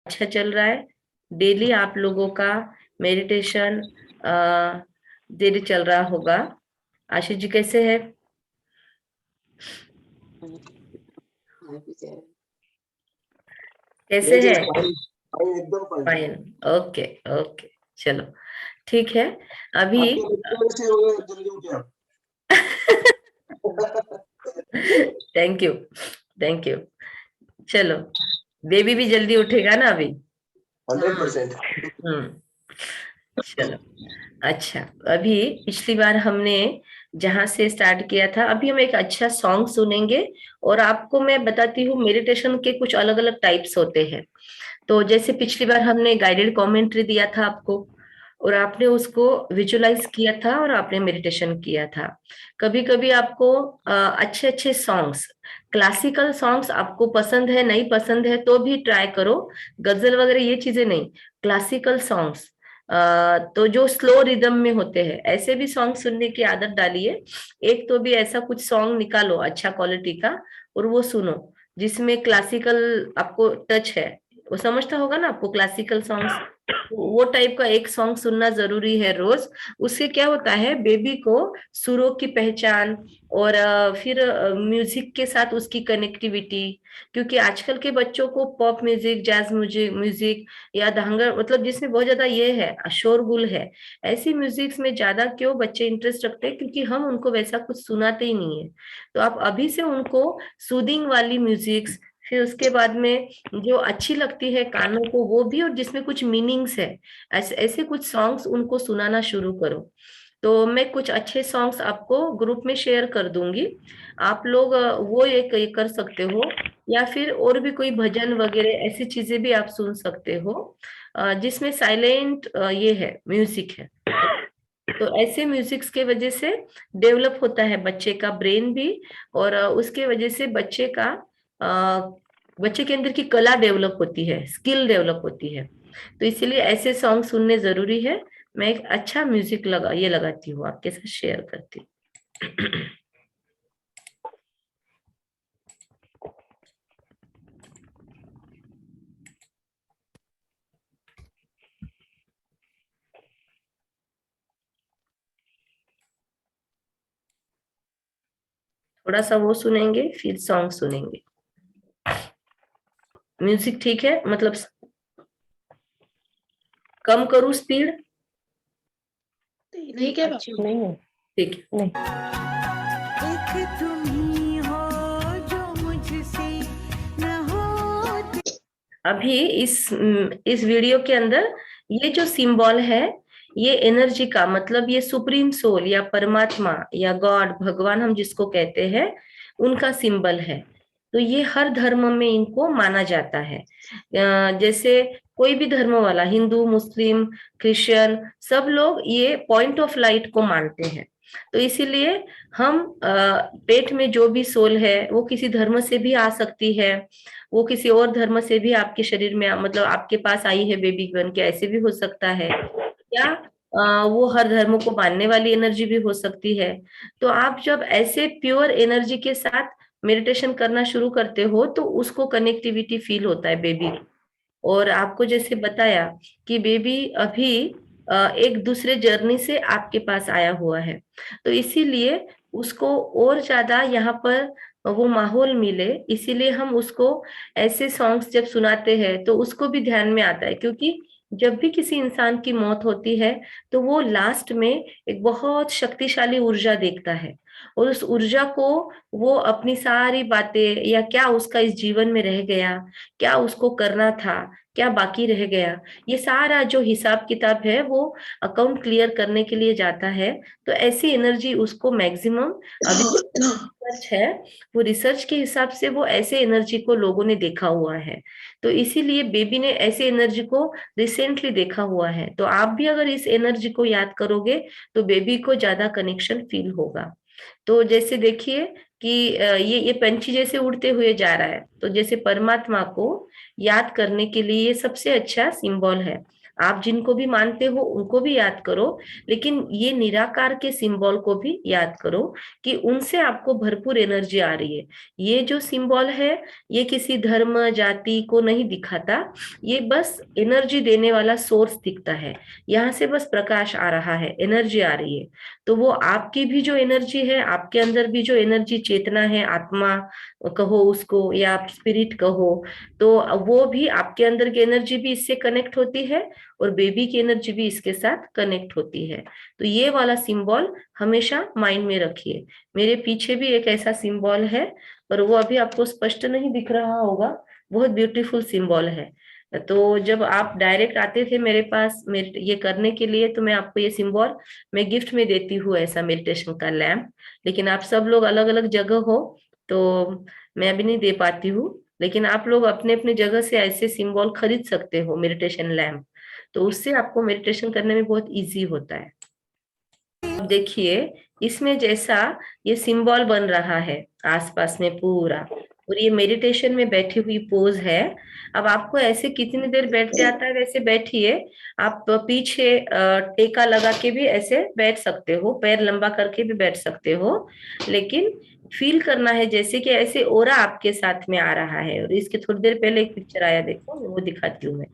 अच्छा चल रहा है? डेली आप लोगों का मेडिटेशन डेली चल रहा होगा। आशीष जी कैसे है? कैसे Yes, है? yes, fine, fine, एकदम fine. फाइन। ओके। ओके, चलो ठीक है। अभी आपके बच्चे कैसे हो गए जल्दी उठे आप? Thank you, thank you. चलो, बेबी भी जल्दी उठेगा ना अभी। 100%. हम्म। चलो, अच्छा। अभी पिछली बार हमने जहां से स्टार्ट किया था, अभी हम एक अच्छा सॉन्ग सुनेंगे। और आपको मैं बताती हूँ, मेडिटेशन के कुछ अलग अलग टाइप्स होते हैं। तो जैसे पिछली बार हमने गाइडेड कमेंट्री दिया था आपको, और आपने उसको विजुलाइज किया था और आपने मेडिटेशन किया था। कभी कभी आपको अच्छे अच्छे सॉन्ग्स, क्लासिकल सॉन्ग्स आपको पसंद है, नहीं पसंद है तो भी ट्राई करो। गजल वगैरह ये चीजें नहीं, क्लासिकल सॉन्ग्स, तो जो स्लो रिदम में होते हैं ऐसे भी सॉन्ग सुनने की आदत डालिए। एक तो भी ऐसा कुछ सॉन्ग निकालो अच्छा क्वालिटी का, और वो सुनो जिसमें क्लासिकल आपको टच है। वो समझता होगा ना आपको क्लासिकल सॉन्ग्स, वो टाइप का एक सॉन्ग सुनना जरूरी है रोज। उससे क्या होता है, बेबी को सुरों की पहचान, और फिर म्यूजिक के साथ उसकी कनेक्टिविटी। क्योंकि आजकल के बच्चों को pop music, jazz music music या दंगर, मतलब जिसमें बहुत ज्यादा ये है, शोरगुल है, ऐसी म्यूजिक में ज्यादा क्यों बच्चे इंटरेस्ट रखते हैं? क्योंकि हम उनको वैसा कुछ सुनाते ही नहीं है। तो आप अभी से उनको सूदिंग वाली म्यूजिक, फिर उसके बाद में जो अच्छी लगती है कानों को वो भी, और जिसमें कुछ मीनिंग्स है, ऐसे ऐसे कुछ सॉन्ग्स उनको सुनाना शुरू करो। तो मैं कुछ अच्छे सॉन्ग्स आपको ग्रुप में शेयर कर दूंगी। आप लोग वो ये कर सकते हो, या फिर और भी कोई भजन वगैरह ऐसी चीजें भी आप सुन सकते हो, जिसमें साइलेंट ये है, म्यूजिक है। तो ऐसे म्यूजिक्स के वजह से डेवलप होता है बच्चे का ब्रेन भी, और उसके वजह से बच्चे के अंदर की कला डेवलप होती है, स्किल डेवलप होती है। तो इसीलिए ऐसे सॉन्ग सुनने जरूरी है। मैं एक अच्छा म्यूजिक लगाती हूँ, आपके साथ शेयर करती हूँ। थोड़ा सा वो सुनेंगे, फिर सॉन्ग सुनेंगे। म्यूजिक ठीक है? मतलब कम करूँ स्पीड? ठीक है बाबू। नहीं नहीं ठीक है। नहीं। एक तुम ही हो जो मुझसे न होते। अभी इस वीडियो के अंदर ये जो सिंबल है, ये एनर्जी का मतलब, ये सुप्रीम सोल या परमात्मा या गॉड, भगवान हम जिसको कहते हैं, उनका सिंबल है। तो ये हर धर्म में इनको माना जाता है। जैसे कोई भी धर्म वाला, हिंदू, मुस्लिम, क्रिश्चियन, सब लोग ये पॉइंट ऑफ लाइट को मानते हैं। तो इसीलिए हम पेट में जो भी सोल है वो किसी धर्म से भी आ सकती है, वो किसी और धर्म से भी आपके शरीर में, मतलब आपके पास आई है बेबी बन के, ऐसे भी हो सकता है। या वो हर धर्म को मानने वाली एनर्जी भी हो सकती है। तो आप जब ऐसे प्योर एनर्जी के साथ मेडिटेशन करना शुरू करते हो तो उसको कनेक्टिविटी फील होता है बेबी। और आपको जैसे बताया कि बेबी अभी एक दूसरे जर्नी से आपके पास आया हुआ है, तो इसीलिए उसको और ज्यादा यहाँ पर वो माहौल मिले, इसीलिए हम उसको ऐसे सॉन्ग्स जब सुनाते हैं तो उसको भी ध्यान में आता है। क्योंकि जब भी किसी इंसान की मौत होती है तो वो लास्ट में एक बहुत शक्तिशाली ऊर्जा देखता है, और उस ऊर्जा को वो अपनी सारी बातें, या क्या उसका इस जीवन में रह गया, क्या उसको करना था, क्या बाकी रह गया, ये सारा जो हिसाब किताब है वो अकाउंट क्लियर करने के लिए जाता है। तो ऐसी एनर्जी उसको मैक्सिमम, अभी रिसर्च है, वो रिसर्च के हिसाब से वो ऐसे एनर्जी को लोगों ने देखा हुआ है। तो इसीलिए बेबी ने ऐसे एनर्जी को रिसेंटली देखा हुआ है। तो आप भी अगर इस एनर्जी को याद करोगे तो बेबी को ज्यादा कनेक्शन फील होगा। तो जैसे देखिए कि ये पंछी जैसे उड़ते हुए जा रहा है, तो जैसे परमात्मा को याद करने के लिए ये सबसे अच्छा सिंबल है। आप जिनको भी मानते हो उनको भी याद करो, लेकिन ये निराकार के सिंबल को भी याद करो कि उनसे आपको भरपूर एनर्जी आ रही है। ये जो सिंबल है ये किसी धर्म जाति को नहीं दिखाता, ये बस एनर्जी देने वाला सोर्स दिखता है। यहाँ से बस प्रकाश आ रहा है, एनर्जी आ रही है। तो वो आपकी भी जो एनर्जी है, आपके अंदर भी जो एनर्जी, चेतना है, आत्मा कहो उसको या आप स्पिरिट कहो, तो वो भी आपके अंदर की एनर्जी भी इससे कनेक्ट होती है और बेबी की एनर्जी भी इसके साथ कनेक्ट होती है। तो ये वाला सिंबल हमेशा माइंड में रखिए। मेरे पीछे भी एक ऐसा सिंबल है, पर वो अभी आपको स्पष्ट नहीं दिख रहा होगा, बहुत ब्यूटीफुल सिंबल है। तो जब आप डायरेक्ट आते थे मेरे पास ये करने के लिए, तो मैं आपको ये सिंबल मैं गिफ्ट में देती हूँ, ऐसा मेडिटेशन का लैम्प। लेकिन आप सब लोग अलग अलग जगह हो, तो मैं अभी नहीं दे पाती हूँ। लेकिन आप लोग अपने अपने जगह से ऐसे सिंबल खरीद सकते हो, मेडिटेशन लैम्प, तो उससे आपको मेडिटेशन करने में बहुत इजी होता है। अब देखिए, इसमें जैसा ये सिंबल बन रहा है आसपास में पूरा, और ये मेडिटेशन में बैठी हुई पोज है। अब आपको ऐसे कितनी देर बैठ जाता है वैसे बैठिए। आप पीछे टेका लगा के भी ऐसे बैठ सकते हो, पैर लंबा करके भी बैठ सकते हो, लेकिन फील करना है जैसे कि ऐसे ओरा आपके साथ में आ रहा है। और इसके थोड़ी देर पहले एक पिक्चर आया, देखो वो दिखाती हूँ मैं।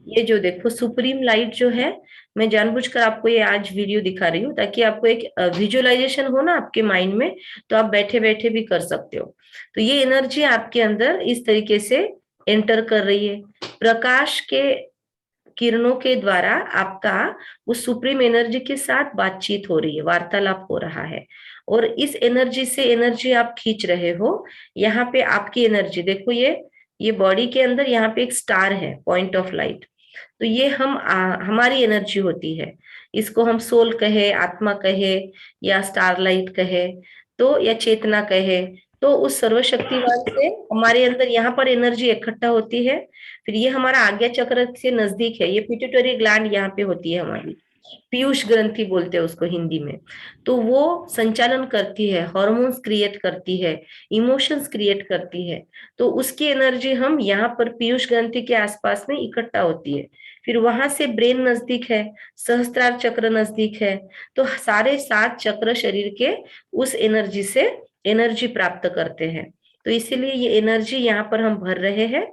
ये जो देखो सुप्रीम लाइट जो है, मैं जानबूझकर आपको ये आज वीडियो दिखा रही हूँ ताकि आपको एक विजुअलाइजेशन हो ना आपके माइंड में, तो आप बैठे बैठे भी कर सकते हो। तो ये एनर्जी आपके अंदर इस तरीके से एंटर कर रही है, प्रकाश के किरणों के द्वारा आपका उस सुप्रीम एनर्जी के साथ बातचीत हो रही है, वार्तालाप हो रहा है। और इस एनर्जी से एनर्जी आप खींच रहे हो। यहाँ पे आपकी एनर्जी देखो, ये बॉडी के अंदर यहाँ पे एक स्टार है, पॉइंट ऑफ लाइट। तो ये हमारी एनर्जी होती है। इसको हम सोल कहे, आत्मा कहे, या स्टारलाइट कहे, तो या चेतना कहे। तो उस सर्वशक्तिवान से हमारे अंदर यहाँ पर एनर्जी इकट्ठा होती है। फिर ये हमारा आज्ञा चक्र से नजदीक है, ये पिट्यूटरी ग्लैंड यहाँ पे होती है हमारी, पीयूष ग्रंथि बोलते हैं उसको हिंदी में। तो वो संचालन करती है, हॉर्मोन्स क्रिएट करती है, इमोशंस क्रिएट करती है। तो उसकी एनर्जी हम यहाँ पर पीयूष ग्रंथि के आसपास में इकट्ठा होती है। फिर वहां से ब्रेन नजदीक है, सहस्त्रार चक्र नजदीक है। तो सारे 7 चक्र शरीर के उस एनर्जी से एनर्जी प्राप्त करते हैं। तो इसीलिए ये एनर्जी यहाँ पर हम भर रहे हैं।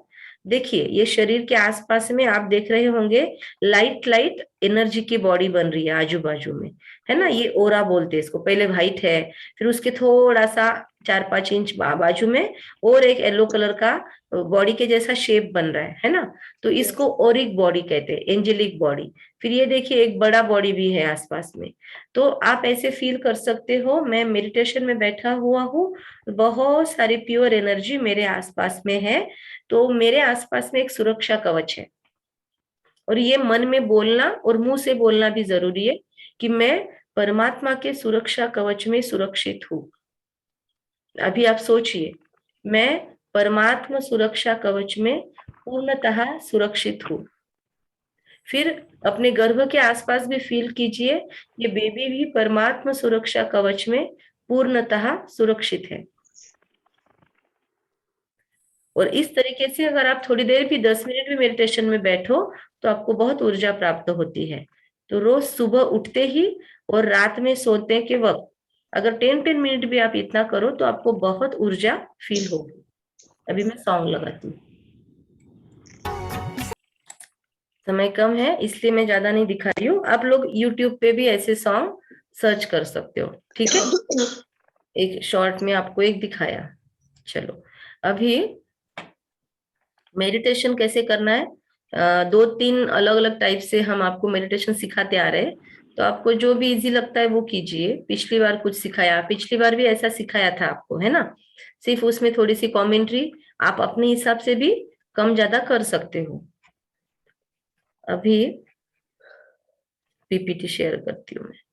देखिए, ये शरीर के आसपास में आप देख रहे होंगे लाइट लाइट एनर्जी की बॉडी बन रही है आजू बाजू में, है ना। ये ओरा बोलते हैं इसको। पहले व्हाइट है, फिर उसके थोड़ा सा 4-5 इंच बाजू में और एक येलो कलर का बॉडी के जैसा शेप बन रहा है ना। तो इसको ओरिक बॉडी कहते हैं, एंजेलिक बॉडी। फिर ये देखिए एक बड़ा बॉडी भी है आसपास में। तो आप ऐसे फील कर सकते हो, मैं मेडिटेशन में बैठा हुआ हूँ, बहुत सारी प्योर एनर्जी मेरे आसपास में है। तो मेरे आसपास में एक सुरक्षा कवच है। और ये मन में बोलना और मुंह से बोलना भी जरूरी है कि मैं परमात्मा के सुरक्षा कवच में सुरक्षित हूँ। अभी आप सोचिए, मैं परमात्मा सुरक्षा कवच में पूर्णतः सुरक्षित हूँ। फिर अपने गर्भ के आसपास भी फील कीजिए, ये बेबी भी परमात्मा सुरक्षा कवच में पूर्णतः सुरक्षित है। और इस तरीके से अगर आप थोड़ी देर भी 10 मिनट भी मेडिटेशन में बैठो तो आपको बहुत ऊर्जा प्राप्त होती है। तो रोज सुबह उठते ही और रात में सोते के वक्त अगर 10-10 मिनट भी आप इतना करो तो आपको बहुत ऊर्जा फील होगी। अभी मैं सॉन्ग लगाती हूँ, समय कम है इसलिए मैं ज्यादा नहीं दिखा रही हूँ। आप लोग यूट्यूब पे भी ऐसे सॉन्ग सर्च कर सकते हो, ठीक है। एक शॉर्ट में आपको एक दिखाया। चलो, अभी मेडिटेशन कैसे करना है, 2-3 अलग अलग टाइप से हम आपको मेडिटेशन सिखाते आ रहे हैं। तो आपको जो भी इजी लगता है वो कीजिए। पिछली बार कुछ सिखाया, पिछली बार भी ऐसा सिखाया था आपको, है ना। सिर्फ उसमें थोड़ी सी कमेंट्री आप अपने हिसाब से भी कम ज्यादा कर सकते हो। अभी पीपीटी शेयर करती हूँ मैं।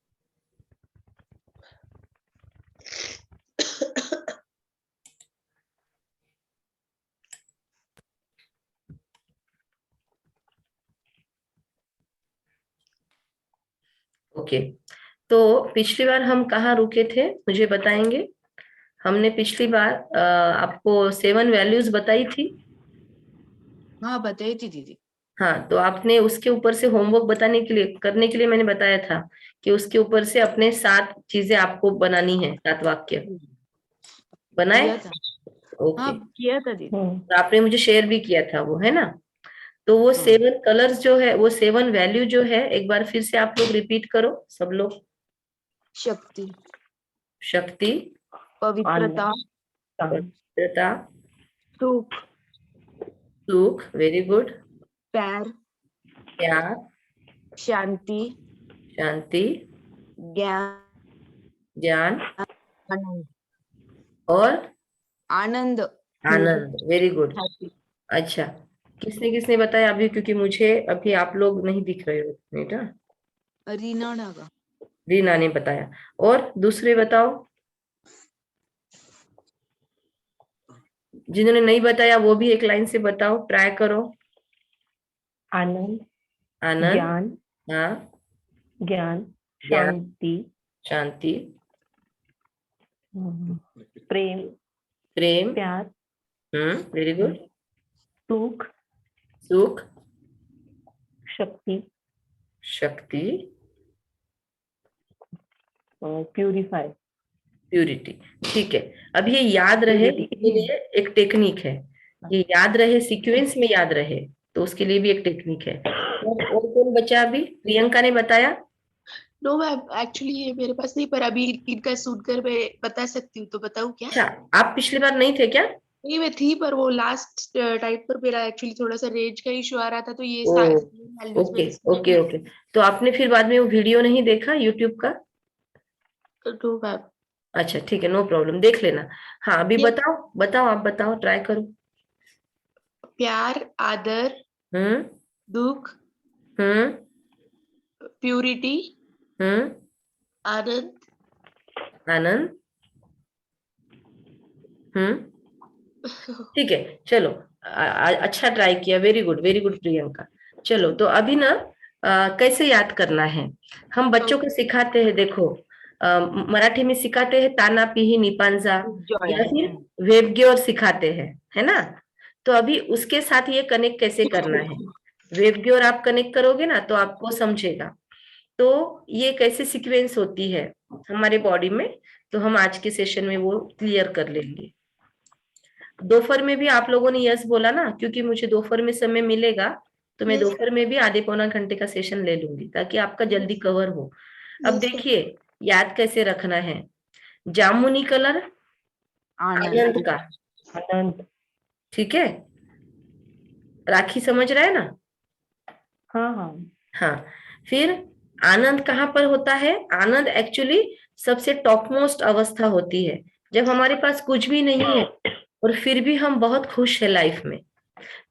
ओके, तो पिछली बार हम कहाँ रुके थे मुझे बताएंगे। हमने पिछली बार आपको 7 वैल्यूज बताई थी। हाँ बताई थी दीदी। हाँ, तो आपने उसके ऊपर से होमवर्क बताने के लिए करने के लिए मैंने बताया था कि उसके ऊपर से अपने 7 चीजें आपको बनानी है, 7 वाक्य बनाए। किया था। ओके, हाँ किया था दीदी। तो आपने मुझे शेयर भी किया था वो, है ना? तो वो हाँ। 7 कलर्स जो है, वो 7 वैल्यू जो है, एक बार फिर से आप लोग रिपीट करो सब लोग। शक्ति, शक्ति, पवित्रता, पवित्रता, सुख, सुख, वेरी गुड, प्यार, प्यार, शांति, शांति, ज्ञान, ज्ञान आनंद, और आनंद, आनंद, वेरी गुड। हैप्पी। अच्छा, किसने किसने बताया अभी? क्योंकि मुझे अभी आप लोग नहीं दिख रहे हो बेटा। रीना डागा, रीना ने बताया, और दूसरे बताओ। जिन्होंने नहीं बताया वो भी एक लाइन से बताओ, ट्राई करो। आनंद, आनंद, ज्ञान, हाँ, ज्ञान, ज्ञान, शांति, शांति, प्रेम, प्रेम, प्यार, वेरी गुड, सुख, सुख, शक्ति, शक्ति, प्यूरिफाई, प्यूरिटी। ठीक है, अब ये याद रहे, इसके लिए एक टेक्निक है। ये याद रहे, सीक्वेंस में याद रहे, तो उसके लिए भी एक टेक्निक है। और कौन बचा? अभी प्रियंका ने बताया। नो मैम, एक्चुअली ये मेरे पास नहीं, पर अभी इनका सुनकर मैं बता सकती हूँ, तो बताऊँ क्या? अच्छा, आप पिछली बार नहीं थे क्या? नहीं, मैं थी, पर वो लास्ट टाइम पर मेरा एक्चुअली थोड़ा सा रेंज का इशू आ रहा था, तो ये ओ, values ओके मैंने ओके ओके। तो आपने फिर बाद में वो वीडियो नहीं देखा यूट्यूब का? No ma'am. अच्छा ठीक है, नो प्रॉब्लम, देख लेना। हाँ, अभी ये- बताओ बताओ, आप बताओ, ट्राई करो। प्यार, आदर, हम्म, दुख, हम्म, प्यूरिटी, हम्म, आनंद, आनंद, ठीक है, चलो। अच्छा ट्राई किया, very good very good Priyanka. चलो, तो अभी ना कैसे याद करना है, हम बच्चों को सिखाते हैं। देखो, मराठी में सिखाते हैं ताना पीही निपांजा, या फिर वेबग्योर सिखाते हैं, है ना? तो अभी उसके साथ ये कनेक्ट कैसे करना है, वेबग्योर आप कनेक्ट करोगे ना तो आपको समझेगा। तो ये कैसे सीक्वेंस होती है हमारे बॉडी में, तो हम आज के सेशन में वो क्लियर कर लेंगे। दोपहर में भी आप लोगों ने यस बोला ना, क्योंकि मुझे दोपहर में समय मिलेगा, तो मैं Yes, दोपहर में भी आधे पौना घंटे का सेशन ले लूंगी, ताकि आपका जल्दी कवर हो। अब yes, देखिए, याद कैसे रखना है। जामुनी कलर आनंद का, आनंद, ठीक है? राखी समझ रहा है ना? हाँ हाँ, हाँ, फिर आनंद कहाँ पर होता है? आनंद एक्चुअली सबसे टॉप मोस्ट अवस्था होती है, जब हमारे पास कुछ भी नहीं है और फिर भी हम बहुत खुश है लाइफ में,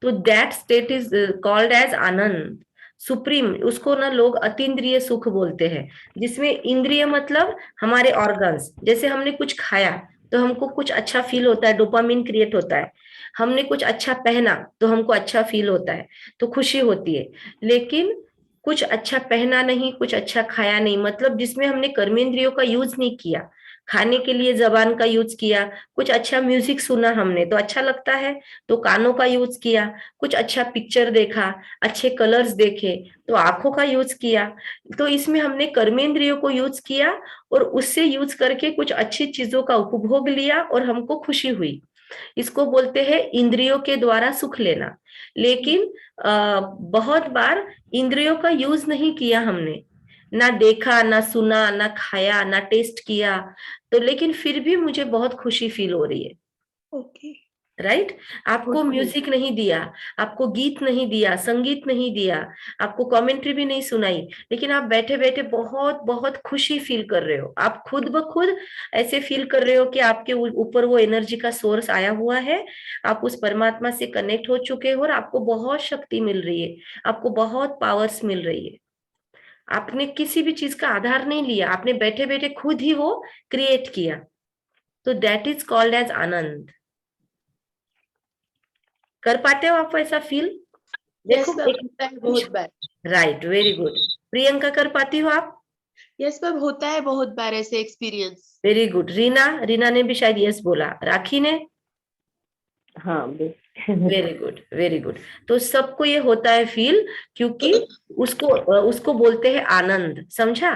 तो that state is called as anand supreme. उसको ना लोग अतीन्द्रिय सुख बोलते हैं, जिसमें इंद्रिय मतलब हमारे ऑर्गन्स। जैसे हमने कुछ खाया तो हमको कुछ अच्छा फील होता है, डोपामिन क्रिएट होता है। हमने कुछ अच्छा पहना तो हमको अच्छा फील होता है, तो खुशी होती है। लेकिन कुछ अच्छा पहना नहीं, कुछ अच्छा खाया नहीं, मतलब जिसमें हमने कर्मेंद्रियों का यूज नहीं किया, खाने के लिए जबान का यूज किया, कुछ अच्छा म्यूजिक सुना हमने तो अच्छा लगता है, तो कानों का यूज किया, कुछ अच्छा पिक्चर देखा, अच्छे कलर्स देखे, तो आंखों का यूज किया। तो इसमें हमने कर्मेंद्रियों को यूज किया, और उससे यूज करके कुछ अच्छी चीजों का उपभोग लिया और हमको खुशी हुई। इसको बोलते हैं इंद्रियों के द्वारा सुख लेना। लेकिन बहुत बार इंद्रियों का यूज नहीं किया हमने, ना देखा, ना सुना, ना खाया, ना टेस्ट किया, तो लेकिन फिर भी मुझे बहुत खुशी फील हो रही है। Okay, right? आपको म्यूजिक नहीं दिया, आपको गीत नहीं दिया, संगीत नहीं दिया, आपको कमेंट्री भी नहीं सुनाई, लेकिन आप बैठे बैठे बहुत बहुत खुशी फील कर रहे हो। आप खुद ब खुद ऐसे फील कर रहे हो कि आपके ऊपर वो एनर्जी का सोर्स आया हुआ है, आप उस परमात्मा से कनेक्ट हो चुके हो, और आपको बहुत शक्ति मिल रही है, आपको बहुत पावर्स मिल रही है। आपने किसी भी चीज का आधार नहीं लिया, आपने बैठे बैठे खुद ही वो क्रिएट किया, तो दैट इज कॉल्ड एज आनंद। कर पाते हो आप ऐसा फील? यस देखो, मैम, होता है बहुत बार। Right, very good. प्रियंका, कर पाती हो आप? यस मैम, होता है बहुत बार ऐसे experience. Very good. Reena, Reena ने भी शायद यस बोला। राखी ने? हाँ वेरी गुड, वेरी गुड। तो सबको ये होता है फील, क्योंकि उसको बोलते हैं आनंद, समझा?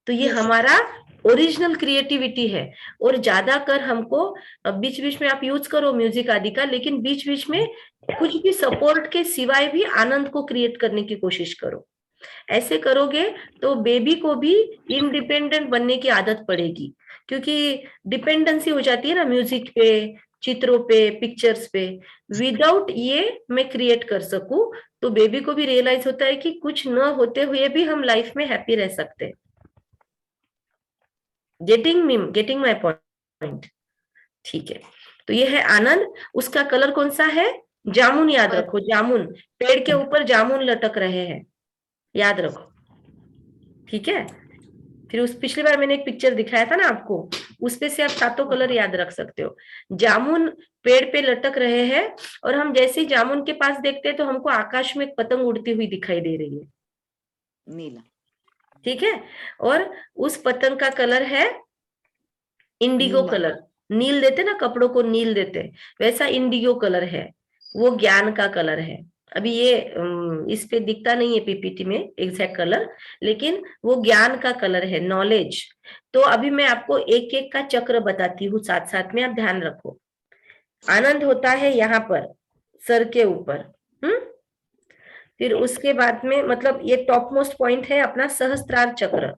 तो ये Yes. हमारा ओरिजिनल क्रिएटिविटी है। और ज्यादा कर हमको बीच बीच में आप यूज करो म्यूजिक आदि का, लेकिन बीच बीच में कुछ भी सपोर्ट के सिवाय भी आनंद को क्रिएट करने की कोशिश करो। ऐसे करोगे तो बेबी को भी इंडिपेंडेंट बनने की आदत पड़ेगी, क्योंकि डिपेंडेंसी हो जाती है ना म्यूजिक पे, चित्रों पे, पिक्चर्स पे। विदाउट ये मैं क्रिएट कर सकूं तो बेबी को भी रियलाइज होता है कि कुछ न होते हुए भी हम लाइफ में हैप्पी रह सकते हैं। Getting my point? ठीक है। तो ये है आनंद। उसका कलर कौन सा है? जामुन, याद रखो, जामुन। पेड़ के ऊपर जामुन लटक रहे हैं, याद रखो, ठीक है? फिर उस पिछली बार मैंने एक पिक्चर दिखाया था ना आपको, उसपे से आप सातों कलर याद रख सकते हो। जामुन पेड़ पे लटक रहे हैं, और हम जैसे ही जामुन के पास देखते हैं तो हमको आकाश में एक पतंग उड़ती हुई दिखाई दे रही है, नीला, ठीक है? और उस पतंग का कलर है इंडिगो नीला। कलर। नील देते ना, कपड़ों को नील देते, वैसा इंडिगो कलर है, वो ज्ञान का कलर है। अभी ये इस पे दिखता नहीं है पीपीटी में एग्जैक्ट कलर, लेकिन वो ज्ञान का कलर है, नॉलेज। तो अभी मैं आपको एक एक का चक्र बताती हूँ साथ साथ में, आप ध्यान रखो। आनंद होता है यहाँ पर सर के ऊपर, फिर उसके बाद में मतलब ये टॉप मोस्ट पॉइंट है अपना सहस्त्रार चक्र।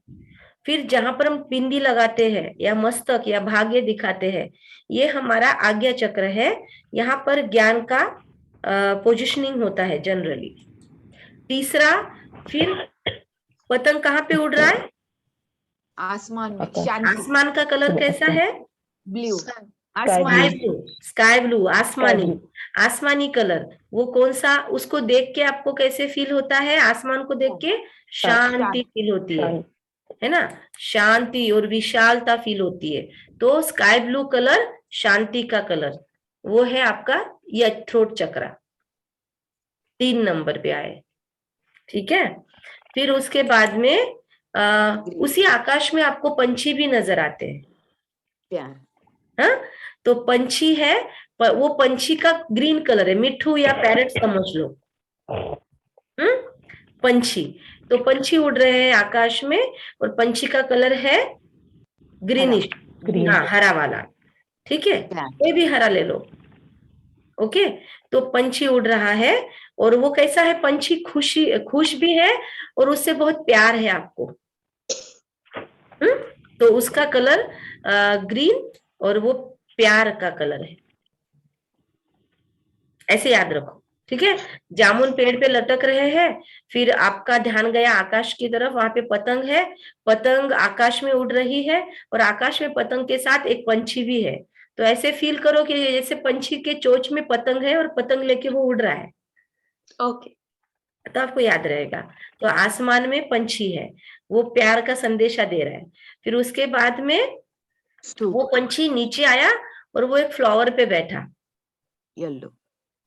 फिर जहां पर हम बिंदी लगाते हैं या मस्तक या भाग्य दिखाते हैं, ये हमारा आज्ञा चक्र है। यहाँ पर ज्ञान का पोजिशनिंग होता है जनरली। तीसरा, फिर पतंग कहाँ पे उड़ रहा है? आसमान में, आकाश। शांति, आसमान का कलर कैसा है? ब्लू, स्काई आसमान, ब्लू, स्काई ब्लू, आसमानी। blue. आसमानी कलर वो कौन सा? उसको देख के आपको कैसे फील होता है? आसमान को देख के शांति फील होती है ना? शांति और विशालता फील होती है। तो स्काई ब्लू कलर शांति का कलर, वो है आपका ये थ्रोट चक्र, 3 नंबर पे आए, ठीक है? फिर उसके बाद में उसी आकाश में आपको पंछी भी नजर आते हैं, प्यार, हाँ? तो पंछी है, वो पंछी का ग्रीन कलर है, मिट्ठू या पैरट समझ लो, पंछी। तो पंछी उड़ रहे हैं आकाश में, और पंछी का कलर है ग्रीनिश, ग्रीन। हाँ, हरा वाला, ठीक है? प्यार, कोई भी हरा ले लो, ओके? तो पंछी उड़ रहा है, और वो कैसा है? पंछी खुश भी है, और उससे बहुत प्यार है आपको, तो उसका कलर ग्रीन, और वो प्यार का कलर है, ऐसे याद रखो, ठीक है? जामुन पेड़ पे लटक रहे हैं, फिर आपका ध्यान गया आकाश की तरफ, वहां पे पतंग है, पतंग आकाश में उड़ रही है, और आकाश में पतंग के साथ एक पंछी भी है। तो ऐसे फील करो कि जैसे पंछी के चोंच में पतंग है और पतंग लेके वो उड़ रहा है, Okay. तो आपको याद रहेगा। तो आसमान में पंछी है, वो प्यार का संदेशा दे रहा है। फिर उसके बाद में वो पंछी नीचे आया, और वो एक फ्लावर पे बैठा, येलो,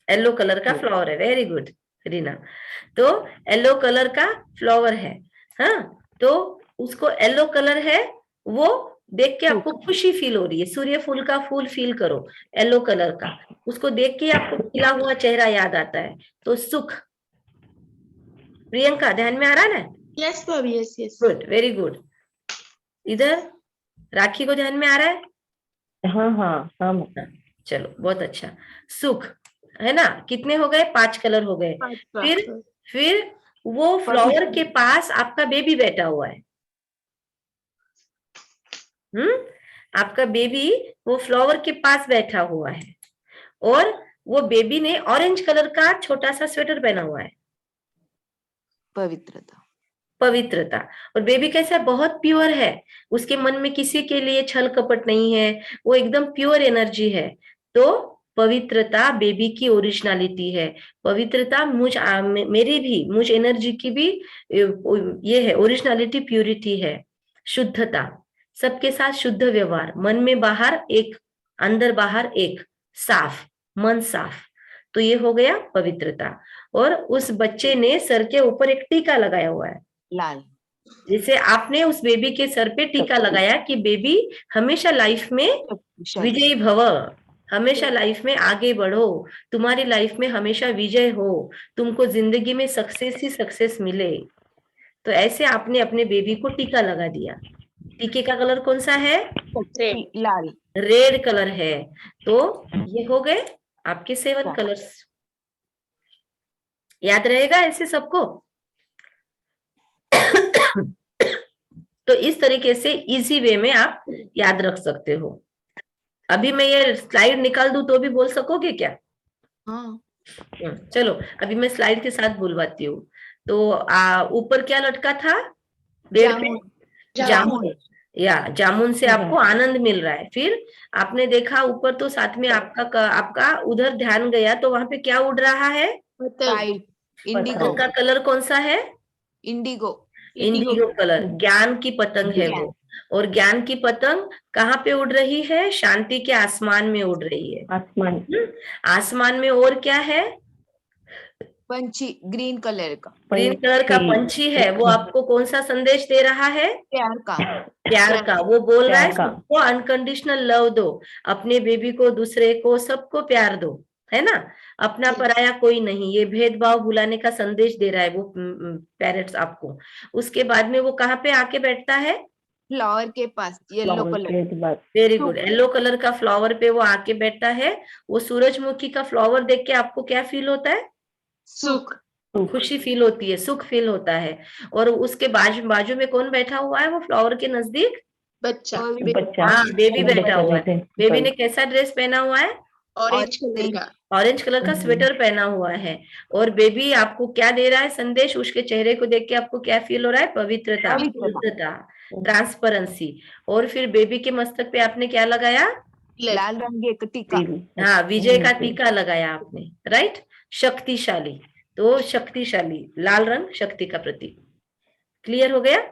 येलो कलर का फ्लावर है, वेरी गुड रीना। तो येलो कलर का फ्लावर है, हाँ? तो उसको येलो कलर है, वो देख के आपको खुशी फील हो रही है। सूर्य फूल का फूल फील करो, येलो कलर का, उसको देख के आपको खिला हुआ चेहरा याद आता है, तो सुख। प्रियंका ध्यान में आ रहा है ना? Yes, Bobby. Yes, yes. Good, very good. इधर राखी को ध्यान में आ रहा है? हाँ हाँ हाँ, चलो, बहुत अच्छा। सुख है ना? कितने हो गए? 5 कलर हो गए। फिर वो फ्लावर के पास आपका बेबी बैठा हुआ है, आपका बेबी वो फ्लावर के पास बैठा हुआ है, और वो बेबी ने ऑरेंज कलर का छोटा सा स्वेटर पहना हुआ है, पवित्रता, पवित्रता। और बेबी कैसा है? बहुत प्योर है, उसके मन में किसी के लिए छल कपट नहीं है, वो एकदम प्योर एनर्जी है। तो पवित्रता बेबी की ओरिजिनलिटी है। पवित्रता मेरी भी, मुझ एनर्जी की भी ये है, ओरिजिनलिटी प्यूरिटी है, शुद्धता, सबके साथ शुद्ध व्यवहार, मन में बाहर एक, अंदर बाहर एक, साफ मन, साफ। तो ये हो गया पवित्रता। और उस बच्चे ने सर के ऊपर एक टीका लगाया हुआ है, लाल, जैसे आपने उस बेबी के सर पे टीका लगाया कि बेबी हमेशा लाइफ में विजयी भव, हमेशा लाइफ में आगे बढ़ो, तुम्हारी लाइफ में हमेशा विजय हो, तुमको जिंदगी में सक्सेस ही सक्सेस मिले। तो ऐसे आपने अपने बेबी को टीका लगा दिया। टीके का कलर कौन सा है? लाल। रेड कलर है। तो ये हो गए आपके 7 कलर्स। याद रहेगा ऐसे सबको? तो इस तरीके से इजी वे में आप याद रख सकते हो। अभी मैं ये स्लाइड निकाल दूं तो भी बोल सकोगे क्या? हाँ। चलो अभी मैं स्लाइड के साथ बुलवाती हूँ। तो ऊपर क्या लटका था? बेड पे जामुन। या जामुन से आपको आनंद मिल रहा है। फिर आपने देखा ऊपर, तो साथ में आपका उधर ध्यान गया, तो वहां पे क्या उड़ रहा है? इंडिगो। पतंग का कलर कौन सा है? इंडिगो। Indigo colour. ज्ञान की पतंग है वो। और ज्ञान की पतंग कहाँ पे उड़ रही है? शांति के आसमान में उड़ रही है। आसमान। आसमान में और क्या है? पंछी ग्रीन कलर का। ग्रीन कलर का पंछी है। वो आपको कौन सा संदेश दे रहा है? प्यार का। प्यार का। वो बोल रहा है प्यार का। सबको अनकंडीशनल लव दो, अपने बेबी को, दूसरे को, सबको प्यार दो, है ना? अपना पराया कोई नहीं। ये भेदभाव भुलाने का संदेश दे रहा है वो पेरेंट्स आपको। उसके बाद में वो कहाँ पे आके बैठता है? फ्लावर के पास, yellow colour. Very good. Yellow colour का फ्लावर पे वो आके बैठता है। वो सूरजमुखी का फ्लावर देख के आपको क्या फील होता है? सुख। खुशी फील होती है, सुख फील होता है। और उसके बाजू में कौन बैठा हुआ है? वो फ्लावर के नजदीक बच्चा। हाँ, बेबी बैठा हुआ है। बेबी ने कैसा ड्रेस पहना हुआ है? ऑरेंज कलर का। ऑरेंज कलर का स्वेटर पहना हुआ है। और बेबी आपको क्या दे रहा है संदेश? उसके चेहरे को देख के आपको क्या फील हो रहा है? पवित्रता, ट्रांसपेरेंसी। और फिर बेबी के मस्तक पे आपने क्या लगाया? लाल रंग का टीका। हाँ, विजय का टीका लगाया आपने, राइट? शक्तिशाली। तो शक्तिशाली, लाल रंग शक्ति का प्रतीक। क्लियर हो गया?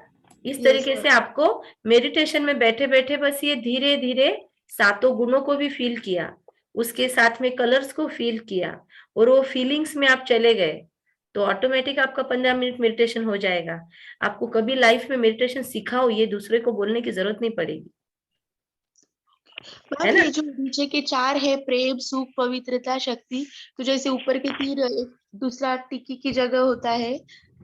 इस तरीके से आपको मेडिटेशन में बैठे बैठे बस ये धीरे धीरे 7 गुणों को भी फील किया, उसके साथ में कलर्स को फील किया, और वो फीलिंग्स में आप चले गए, तो ऑटोमेटिक आपका 15 मिनट मेडिटेशन हो जाएगा। आपको कभी लाइफ में मेडिटेशन सिखाओ, ये दूसरे को बोलने की जरूरत नहीं पड़ेगी। मैम ये जो नीचे के 4 है, प्रेम, सुख, पवित्रता, शक्ति, तो जैसे ऊपर के 3 दूसरा टिक्की की जगह होता है,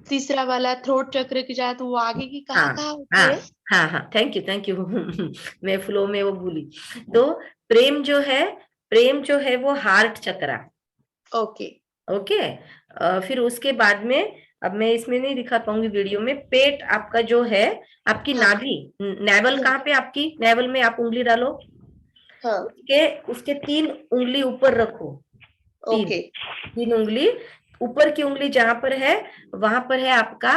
तीसरा वाला थ्रोट चक्र की जगह, तो वो आगे की कहाँ होती है? हाँ, थैंक यू मैं फ्लो में वो भूली। तो प्रेम जो है वो हार्ट चक्रा। ओके। फिर उसके बाद में, अब मैं इसमें नहीं दिखा पाऊंगी वीडियो में, पेट आपका जो है, आपकी नाभि, नेवल कहाँ पे? आपकी नेवल में आप उंगली डालो। उसके 3 उंगली ऊपर रखो। 3 उंगली ऊपर की उंगली जहां पर है, वहां पर है आपका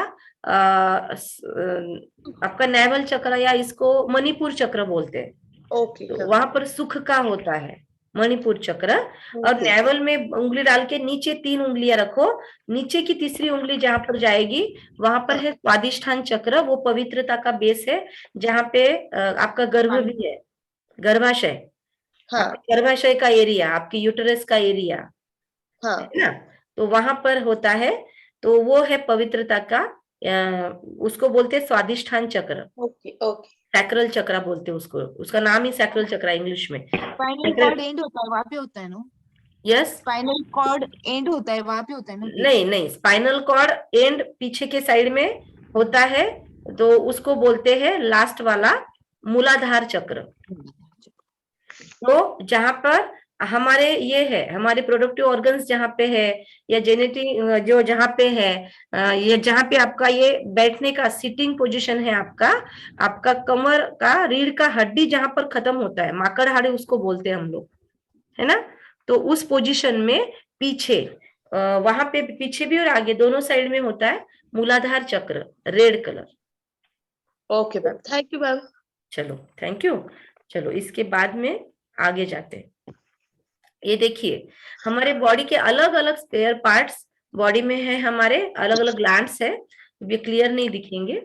आपका नेवल चक्र, या इसको मणिपुर चक्र बोलते हैं। तो वहां पर सुख का होता है मणिपुर चक्र। और नेवल में उंगली डाल के नीचे 3 उंगलियां रखो। नीचे की तीसरी उंगली जहां पर जाएगी, वहां पर है स्वादिष्ठान चक्र। वो पवित्रता का बेस है, जहां पे आपका गर्भ भी है, गर्भाशय। गर्भाशय का एरिया, आपकी यूटरस का एरिया, है ना? तो वहां पर होता है। तो वो है पवित्रता का, उसको बोलते हैं स्वादिष्ठान चक्र। सैक्रल चक्र बोलते हैं उसको, उसका नाम ही सैक्रल चक्र इंग्लिश में। स्पाइनल कॉर्ड एंड होता है, वहां पे होता है ना? यस, स्पाइनल कॉर्ड एंड होता है, वहां पे होता है ना? नहीं, स्पाइनल कॉर्ड एंड पीछे के साइड में होता है, तो उसको बोलते हैं लास्ट वाला मूलाधार चक्र। तो जहां पर हमारे ये है, हमारे प्रोडक्टिव ऑर्गन्स जहाँ पे है, या जेनेटिक जो जहाँ पे है, ये जहाँ पे आपका ये बैठने का सिटिंग पोजीशन है, आपका कमर का रीढ़ का हड्डी जहां पर खत्म होता है, माकड़ हाड़े उसको बोलते हैं हम लोग, है ना? तो उस पोजीशन में पीछे, वहां पे पीछे भी और आगे दोनों साइड में होता है मूलाधार चक्र, red colour. Okay ma'am, thank you ma'am. चलो, थैंक यू। चलो इसके बाद में आगे जाते हैं। ये देखिए, हमारे बॉडी के अलग अलग स्पेयर पार्ट्स बॉडी में है, हमारे अलग अलग ग्लैंड्स है, ये क्लियर नहीं दिखेंगे।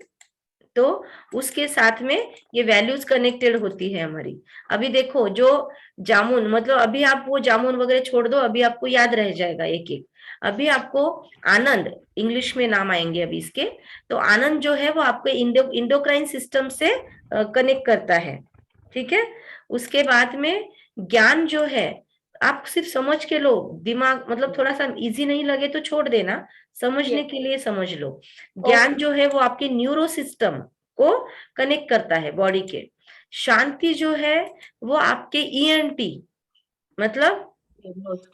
तो उसके साथ में ये वैल्यूज कनेक्टेड होती है हमारी। अभी देखो, जो जामुन, मतलब अभी आप वो जामुन वगैरह छोड़ दो, अभी आपको याद रह जाएगा एक एक। अभी आपको आनंद, इंग्लिश में नाम आएंगे अभी इसके। तो आनंद जो है वो आपके इंडोक्राइन सिस्टम से कनेक्ट करता है, ठीक है? उसके बाद में ज्ञान जो है आप सिर्फ समझ के लो, दिमाग मतलब थोड़ा सा इजी नहीं लगे तो छोड़ देना, समझने के लिए समझ लो। ज्ञान जो है वो आपके न्यूरो सिस्टम को कनेक्ट करता है बॉडी के। शांति जो है वो आपके ईएनटी मतलब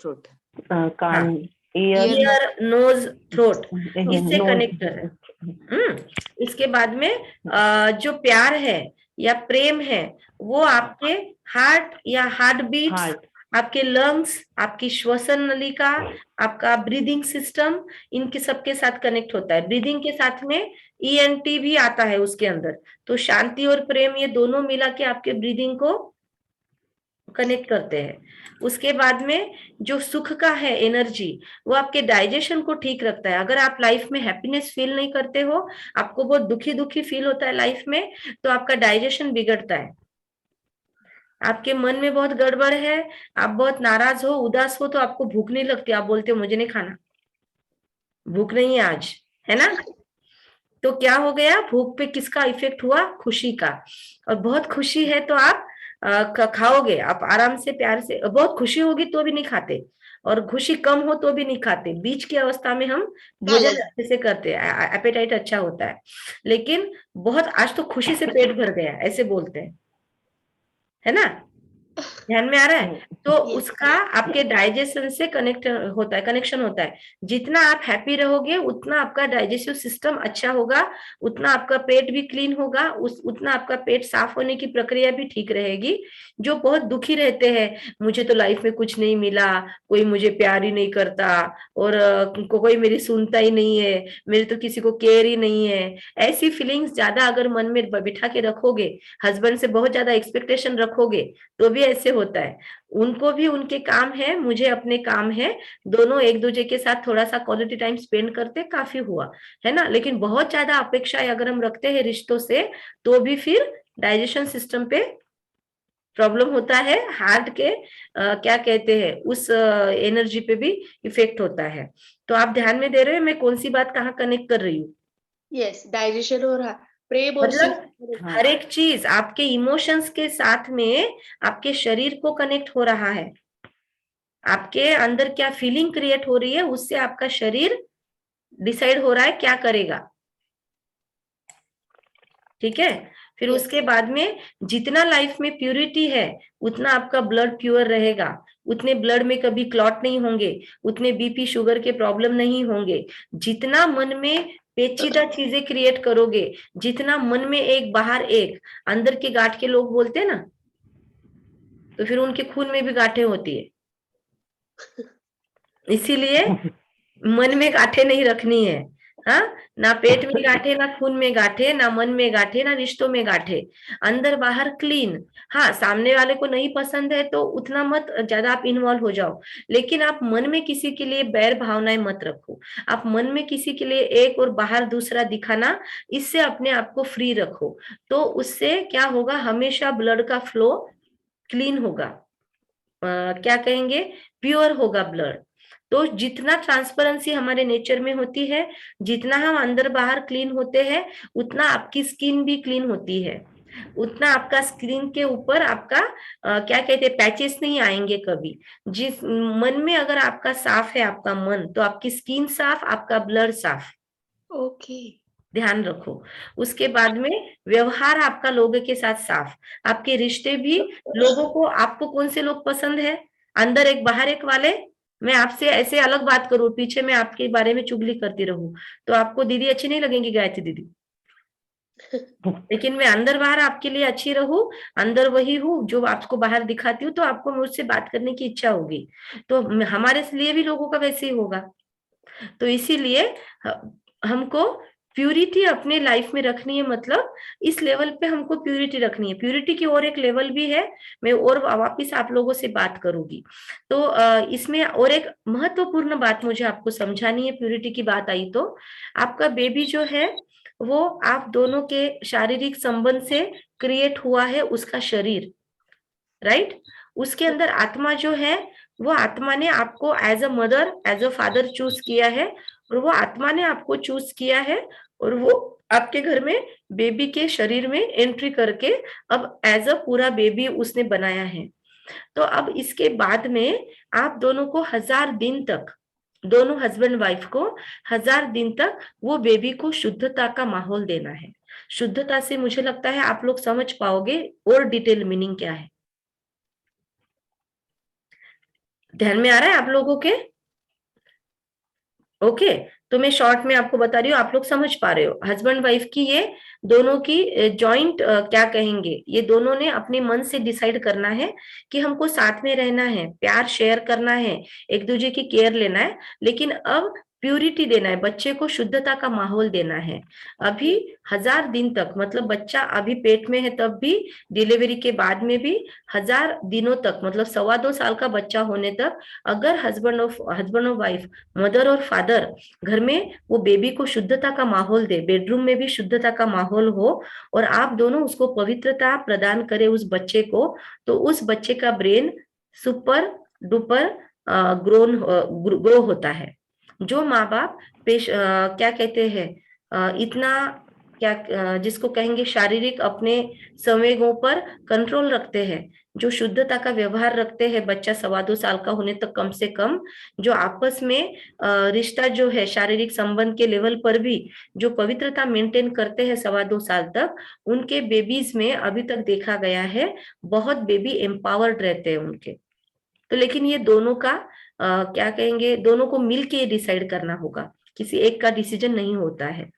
थ्रोट, कान, ईयर, ईयर, नोज, थ्रोट, इससे कनेक्ट कर रहा है। इसके बाद में जो प्यार है या प्रेम है वो आपके हार्ट या हार्ट बीट्स, हार्ट, आपके लंग्स, आपकी श्वसन नलिका, आपका ब्रीदिंग सिस्टम, इनके सबके साथ कनेक्ट होता है। ब्रीदिंग के साथ में ईएनटी भी आता है उसके अंदर। तो शांति और प्रेम ये दोनों मिला के आपके ब्रीदिंग को कनेक्ट करते हैं। उसके बाद में जो सुख का है एनर्जी, वो आपके डाइजेशन को ठीक रखता है। अगर आप लाइफ में हैप्पीनेस फील नहीं करते हो, आपको बहुत दुखी दुखी फील होता है लाइफ में, तो आपका डाइजेशन बिगड़ता है। आपके मन में बहुत गड़बड़ है, आप बहुत नाराज हो, उदास हो, तो आपको भूख नहीं लगती, आप बोलते हो मुझे नहीं खाना, भूख नहीं है आज, है ना। तो क्या हो गया, भूख पे किसका इफेक्ट हुआ, खुशी का। और बहुत खुशी है तो आप खाओगे, आप आराम से प्यार से। बहुत खुशी होगी तो भी नहीं खाते, और खुशी कम हो तो भी नहीं खाते। बीच की अवस्था में हम भोजन अच्छे से करते हैं, एपेटाइट अच्छा होता है। लेकिन बहुत आज तो खुशी से पेट भर गया ऐसे बोलते हैं, है ना, ध्यान में आ रहा है। तो उसका आपके डाइजेशन से कनेक्ट होता है, कनेक्शन होता है। जितना आप हैप्पी रहोगे उतना आपका डाइजेस्टिव सिस्टम अच्छा होगा, उतना आपका पेट भी क्लीन होगा, उतना आपका पेट साफ होने की प्रक्रिया भी ठीक रहेगी। जो बहुत दुखी रहते हैं, मुझे तो लाइफ में कुछ नहीं मिला, कोई मुझे प्यार ही नहीं करता, और कोई मेरी सुनता ही नहीं है, मेरे तो किसी को केयर ही नहीं है, ऐसी फीलिंग्स ज्यादा अगर मन में बिठा के रखोगे, हस्बैंड से बहुत ज्यादा एक्सपेक्टेशन रखोगे, तो भी ऐसे होता है। उनको भी उनके काम है, मुझे अपने काम है, दोनों एक दूसरे के साथ थोड़ा सा क्वालिटी टाइम स्पेंड करते काफी हुआ, है ना। लेकिन बहुत ज्यादा अपेक्षाएं अगर हम रखते हैं रिश्तों से, तो भी फिर डाइजेशन सिस्टम पे प्रॉब्लम होता है, हार्ट के क्या कहते हैं उस एनर्जी पे भी इफेक्ट होता है। तो आप ध्यान में दे रहे हो मैं कौन सी बात कहाँ कनेक्ट कर रही हूँ। यस, डाइजेशन हो रहा, प्रेम और मतलब हर एक चीज आपके इमोशंस के साथ में आपके शरीर को कनेक्ट हो रहा है। आपके अंदर क्या फीलिंग क्रिएट हो रही है, उससे आपका शरीर डिसाइड हो रहा है क्या करेगा, ठीक है। फिर उसके बाद में जितना लाइफ में प्यूरिटी है, उतना आपका ब्लड प्योर रहेगा, उतने ब्लड में कभी क्लॉट नहीं होंगे, उतने बीपी शुगर के प्रॉब्लम नहीं होंगे। जितना मन में पेचीदा चीजें क्रिएट करोगे, जितना मन में एक बाहर एक, अंदर के गांठ के लोग बोलते हैं ना, तो फिर उनके खून में भी गांठें होती है। इसीलिए मन में गांठें नहीं रखनी है, हाँ, ना पेट में गांठे, ना खून में गांठे, ना मन में गांठे, ना रिश्तों में गांठे, अंदर बाहर क्लीन। हाँ, सामने वाले को नहीं पसंद है तो उतना मत ज्यादा आप इन्वॉल्व हो जाओ, लेकिन आप मन में किसी के लिए बैर भावनाएं मत रखो। आप मन में किसी के लिए एक और बाहर दूसरा दिखाना, इससे अपने आप को फ्री रखो। तो उससे क्या होगा, हमेशा ब्लड का फ्लो क्लीन होगा, क्या कहेंगे, प्योर होगा ब्लड। तो जितना ट्रांसपेरेंसी हमारे नेचर में होती है, जितना हम अंदर बाहर क्लीन होते हैं, उतना आपकी स्किन भी क्लीन होती है, उतना आपका स्किन के ऊपर आपका क्या कहते हैं पैचेस नहीं आएंगे कभी। जिस मन में अगर आपका साफ है आपका मन, तो आपकी स्किन साफ, आपका ब्लड साफ। ओके, ध्यान रखो। उसके बाद में व्यवहार आपका लोगों के साथ साफ, आपके रिश्ते भी लोगों को, आपको कौन से लोग पसंद है, अंदर एक बाहर एक वाले। मैं आपसे ऐसे अलग बात करूं, पीछे मैं आपके बारे में चुगली करती रहूं, तो आपको दीदी अच्छी नहीं लगेंगी गायत्री दीदी। लेकिन मैं अंदर बाहर आपके लिए अच्छी रहूं, अंदर वही हूँ जो आपको बाहर दिखाती हूँ, तो आपको मुझसे बात करने की इच्छा होगी। तो हमारे लिए भी लोगों का वैसे ही होगा। तो इसीलिए हमको प्यूरिटी अपने लाइफ में रखनी है, मतलब इस लेवल पे हमको प्यूरिटी रखनी है। प्यूरिटी की और एक लेवल भी है, मैं और वापिस आप लोगों से बात करूंगी। तो इसमें और एक महत्वपूर्ण बात मुझे आपको समझानी है। प्यूरिटी की बात आई तो आपका बेबी जो है वो आप दोनों के शारीरिक संबंध से क्रिएट हुआ है, उसका शरीर, राइट। उसके अंदर आत्मा जो है, वो आत्मा ने आपको as a mother as a father choose किया है, और वो आत्मा ने आपको चूज किया है, और वो आपके घर में बेबी के शरीर में एंट्री करके अब एज अ पूरा बेबी उसने बनाया है। तो अब इसके बाद में आप दोनों को 1000 दिन तक, दोनों हस्बैंड वाइफ को 1000 दिन तक वो बेबी को शुद्धता का माहौल देना है। शुद्धता से मुझे लगता है आप लोग समझ पाओगे और डिटेल मीनिंग क्या है। ध्यान में आ रहा है आप लोगों के? ओके, तो मैं शॉर्ट में आपको बता रही हूँ, आप लोग समझ पा रहे हो। हस्बैंड वाइफ की ये दोनों की जॉइंट क्या कहेंगे, ये दोनों ने अपने मन से डिसाइड करना है कि हमको साथ में रहना है, प्यार शेयर करना है, एक दूसरे की केयर लेना है, लेकिन अब प्यूरिटी देना है, बच्चे को शुद्धता का माहौल देना है। अभी 1000 दिन तक, मतलब बच्चा अभी पेट में है तब भी, डिलीवरी के बाद में भी 1000 दिनों तक, मतलब 2.25 साल का बच्चा होने तक, अगर हस्बैंड और वाइफ, मदर और फादर घर में वो बेबी को शुद्धता का माहौल दे, बेडरूम में भी शुद्धता का माहौल हो, और आप दोनों उसको पवित्रता प्रदान करें उस बच्चे को, तो उस बच्चे का ब्रेन सुपर डुपर ग्रो होता है। जो माँ बाप क्या कहते हैं, इतना क्या जिसको कहेंगे शारीरिक अपने संवेगों पर कंट्रोल रखते हैं, जो शुद्धता का व्यवहार रखते हैं, बच्चा 2.25 साल का होने तक कम से कम, जो आपस में रिश्ता जो है शारीरिक संबंध के लेवल पर भी जो पवित्रता मेंटेन करते हैं 2.25 साल तक, उनके बेबीज में अभी तक देखा गया है बहुत बेबी एम्पावर्ड रहते हैं उनके। तो लेकिन ये दोनों का क्या कहेंगे, दोनों को मिलके डिसाइड करना होगा, किसी एक का डिसीजन नहीं होता है।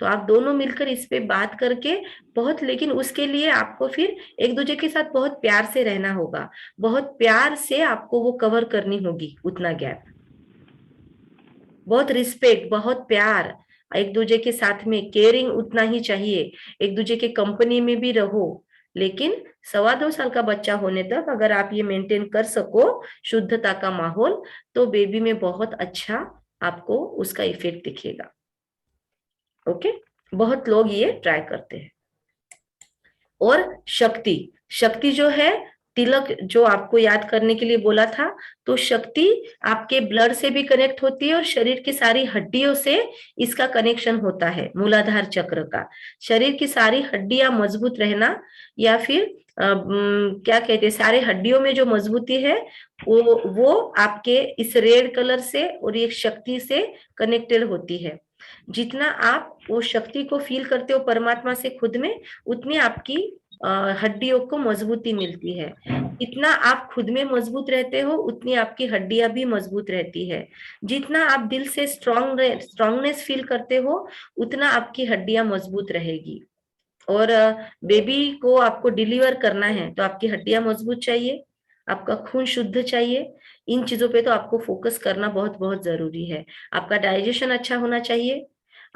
तो आप दोनों मिलकर इस पे बात करके बहुत, लेकिन उसके लिए आपको फिर एक दूसरे के साथ बहुत प्यार से रहना होगा, बहुत प्यार से आपको वो कवर करनी होगी उतना गैप, बहुत रिस्पेक्ट, बहुत प्यार, एक दूसरे के साथ में केयरिंग उतना ही चाहिए, एक दूसरे के कंपनी में भी रहो, लेकिन 2.25 साल का बच्चा होने तक अगर आप ये मेंटेन कर सको शुद्धता का माहौल, तो बेबी में बहुत अच्छा आपको उसका इफेक्ट दिखेगा। ओके, बहुत लोग ये ट्राई करते हैं। और शक्ति जो है, तिलक जो आपको याद करने के लिए बोला था, तो शक्ति आपके ब्लड से भी कनेक्ट होती है और शरीर की सारी हड्डियों से इसका कनेक्शन होता है, मूलाधार चक्र का। शरीर की सारी हड्डियां मजबूत रहना, या फिर क्या कहते हैं, सारे हड्डियों में जो मजबूती है वो आपके इस रेड कलर से और ये शक्ति से कनेक्टेड होती है। जितना आप वो शक्ति को फील करते हो परमात्मा से खुद में, उतनी आपकी हड्डियों को मजबूती मिलती है। जितना आप खुद में मजबूत रहते हो उतनी आपकी हड्डियां भी मजबूत रहती है। जितना आप दिल से स्ट्रांगनेस फील करते हो उतना आपकी हड्डियां मजबूत रहेगी। और बेबी को आपको डिलीवर करना है तो आपकी हड्डियां मजबूत चाहिए, आपका खून शुद्ध चाहिए। इन चीजों पे तो आपको फोकस करना बहुत बहुत जरूरी है। आपका डाइजेशन अच्छा होना चाहिए,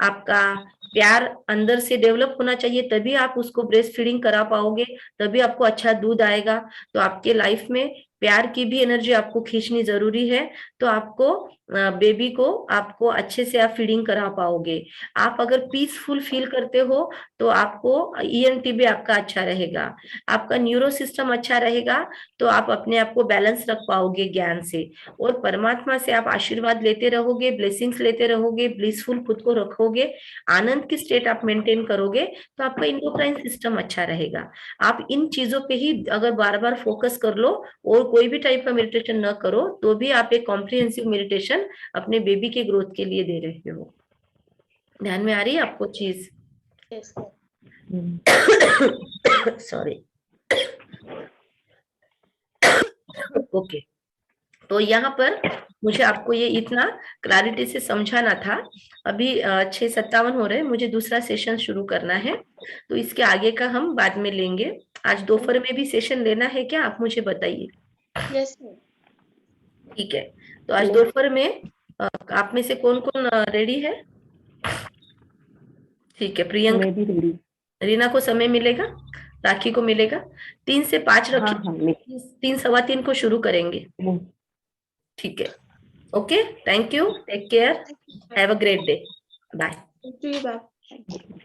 आपका प्यार अंदर से डेवलप होना चाहिए, तभी आप उसको ब्रेस्ट फीडिंग करा पाओगे, तभी आपको अच्छा दूध आएगा। तो आपके लाइफ में प्यार की भी एनर्जी आपको खींचनी जरूरी है, तो आपको बेबी को आपको अच्छे से आप फीडिंग करा पाओगे। आप अगर पीसफुल फील करते हो तो आपको ENT भी आपका अच्छा रहेगा, आपका न्यूरो सिस्टम अच्छा रहेगा, तो आप अपने आप को बैलेंस रख पाओगे ज्ञान से। और परमात्मा से आप आशीर्वाद लेते रहोगे, ब्लेसिंग्स लेते रहोगे, ब्लिसफुल खुद को रखोगे, आनंद की स्टेट आप मेंटेन करोगे, तो आपका इंडोक्राइन सिस्टम अच्छा रहेगा। आप इन चीजों पे ही अगर बार बार फोकस कर लो और कोई भी टाइप का मेडिटेशन न करो, तो भी आप एक कॉम्प्रिहेंसिव मेडिटेशन अपने बेबी के ग्रोथ के लिए दे रहे हो। ध्यान में आ रही है आपको चीज? Yes. सॉरी। ओके, तो यहाँ पर मुझे आपको ये इतना क्लैरिटी से समझाना था। अभी 6:57 हो रहे हैं, मुझे दूसरा सेशन शुरू करना है, तो इसके आगे का हम बाद में लेंगे। आज दोपहर में भी सेशन लेना है क्या, आप मुझे बताइए। Yes, sir. ठीक है, तो आज दोपहर में आप में से कौन कौन रेडी है? ठीक है, प्रियंका, मैं भी रेडी। रीना को समय मिलेगा, राखी को मिलेगा। 3 से 5 हाँ रखिए, हाँ 3 सवा 3 को शुरू करेंगे। ठीक है, okay, thank you, take care, have a great day, bye. Thank you, bye.